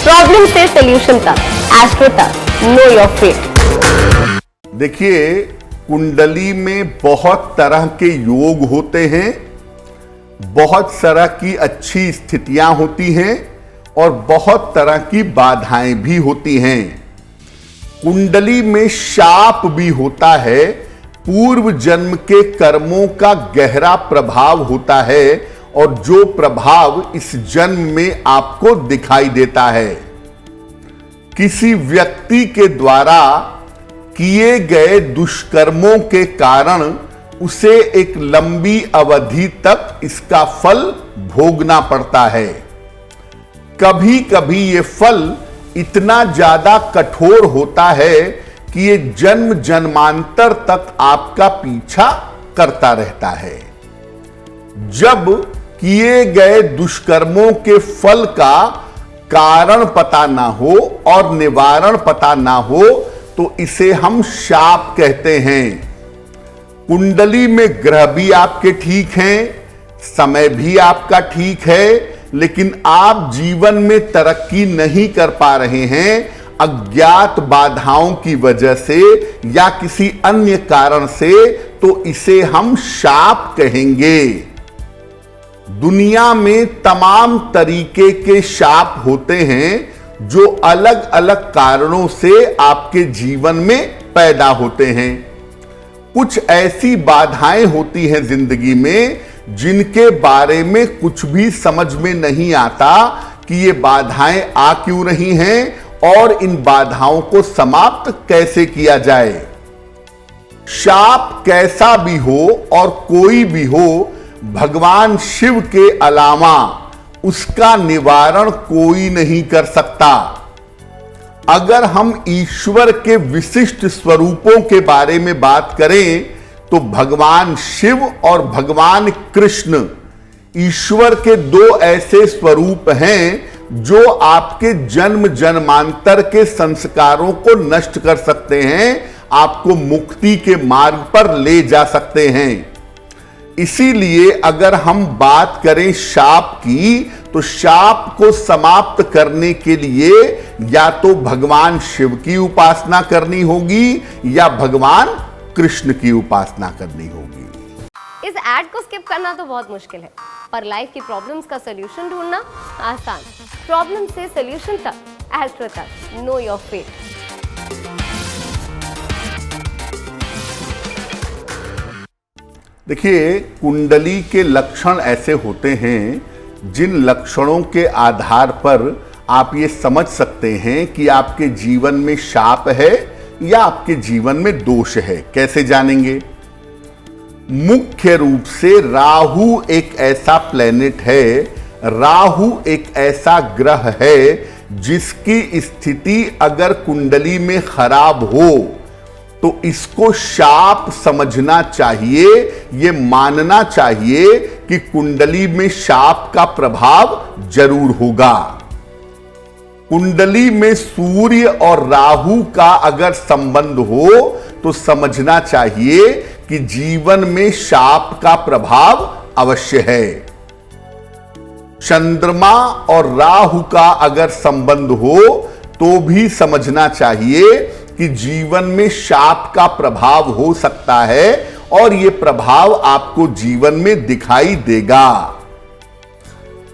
Problem से solution तक, astro तक, नो योर फेट। देखिए, कुंडली में बहुत तरह के योग होते हैं, बहुत तरह की अच्छी स्थितियां होती हैं और बहुत तरह की बाधाएं भी होती हैं। कुंडली में शाप भी होता है, पूर्व जन्म के कर्मों का गहरा प्रभाव होता है और जो प्रभाव इस जन्म में आपको दिखाई देता है। किसी व्यक्ति के द्वारा किए गए दुष्कर्मों के कारण उसे एक लंबी अवधि तक इसका फल भोगना पड़ता है। कभी कभी ये फल इतना ज्यादा कठोर होता है कि ये जन्म जन्मांतर तक आपका पीछा करता रहता है। जब किए गए दुष्कर्मों के फल का कारण पता ना हो और निवारण पता ना हो तो इसे हम शाप कहते हैं। कुंडली में ग्रह भी आपके ठीक हैं, समय भी आपका ठीक है, लेकिन आप जीवन में तरक्की नहीं कर पा रहे हैं अज्ञात बाधाओं की वजह से या किसी अन्य कारण से, तो इसे हम शाप कहेंगे। दुनिया में तमाम तरीके के शाप होते हैं जो अलग अलग कारणों से आपके जीवन में पैदा होते हैं। कुछ ऐसी बाधाएं होती हैं जिंदगी में जिनके बारे में कुछ भी समझ में नहीं आता कि ये बाधाएं आ क्यों रही हैं और इन बाधाओं को समाप्त कैसे किया जाए। शाप कैसा भी हो और कोई भी हो, भगवान शिव के अलावा उसका निवारण कोई नहीं कर सकता। अगर हम ईश्वर के विशिष्ट स्वरूपों के बारे में बात करें तो भगवान शिव और भगवान कृष्ण ईश्वर के दो ऐसे स्वरूप हैं जो आपके जन्म जन्मांतर के संस्कारों को नष्ट कर सकते हैं, आपको मुक्ति के मार्ग पर ले जा सकते हैं। इसीलिए अगर हम बात करें शाप की, तो शाप को समाप्त करने के लिए या तो भगवान शिव की उपासना करनी होगी या भगवान कृष्ण की उपासना करनी होगी। इस ऐड को स्किप करना तो बहुत मुश्किल है, पर लाइफ की प्रॉब्लम्स का सलूशन ढूंढना आसान। प्रॉब्लम से सलूशन तक, एस्ट्रो तक, नो योर फेट। देखिए, कुंडली के लक्षण ऐसे होते हैं जिन लक्षणों के आधार पर आप ये समझ सकते हैं कि आपके जीवन में शाप है या आपके जीवन में दोष है। कैसे जानेंगे? मुख्य रूप से राहु एक ऐसा प्लेनेट है, राहु एक ऐसा ग्रह है जिसकी स्थिति अगर कुंडली में खराब हो तो इसको शाप समझना चाहिए। ये मानना चाहिए कि कुंडली में शाप का प्रभाव जरूर होगा। कुंडली में सूर्य और राहु का अगर संबंध हो तो समझना चाहिए कि जीवन में शाप का प्रभाव अवश्य है। चंद्रमा और राहु का अगर संबंध हो तो भी समझना चाहिए कि जीवन में शाप का प्रभाव हो सकता है और यह प्रभाव आपको जीवन में दिखाई देगा।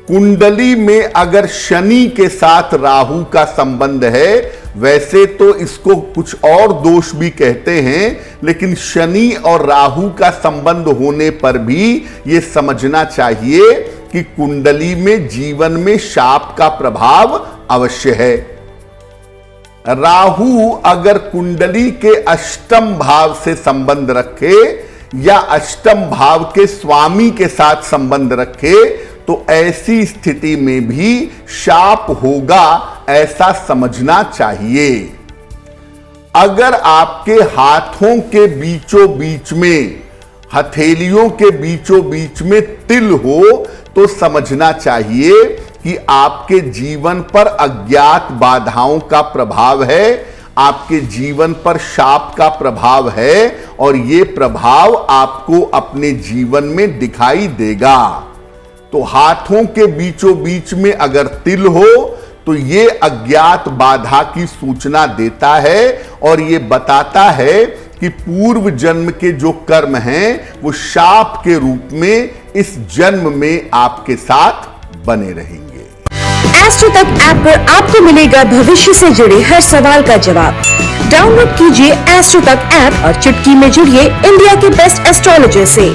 कुंडली में अगर शनि के साथ राहु का संबंध है, वैसे तो इसको कुछ और दोष भी कहते हैं, लेकिन शनि और राहु का संबंध होने पर भी यह समझना चाहिए कि कुंडली में जीवन में शाप का प्रभाव अवश्य है। राहु अगर कुंडली के अष्टम भाव से संबंध रखे या अष्टम भाव के स्वामी के साथ संबंध रखे तो ऐसी स्थिति में भी शाप होगा, ऐसा समझना चाहिए। अगर आपके हाथों के बीचों बीच में, हथेलियों के बीचों बीच में तिल हो तो समझना चाहिए कि आपके जीवन पर अज्ञात बाधाओं का प्रभाव है, आपके जीवन पर शाप का प्रभाव है और यह प्रभाव आपको अपने जीवन में दिखाई देगा। तो हाथों के बीचों बीच में अगर तिल हो तो ये अज्ञात बाधा की सूचना देता है और ये बताता है कि पूर्व जन्म के जो कर्म हैं वो शाप के रूप में इस जन्म में आपके साथ बने रहेंगे। एस्ट्रो तक ऐप पर आपको मिलेगा भविष्य से जुड़े हर सवाल का जवाब। डाउनलोड कीजिए एस्ट्रो तक ऐप और चुटकी में जुड़िए इंडिया के बेस्ट एस्ट्रोलॉजर से।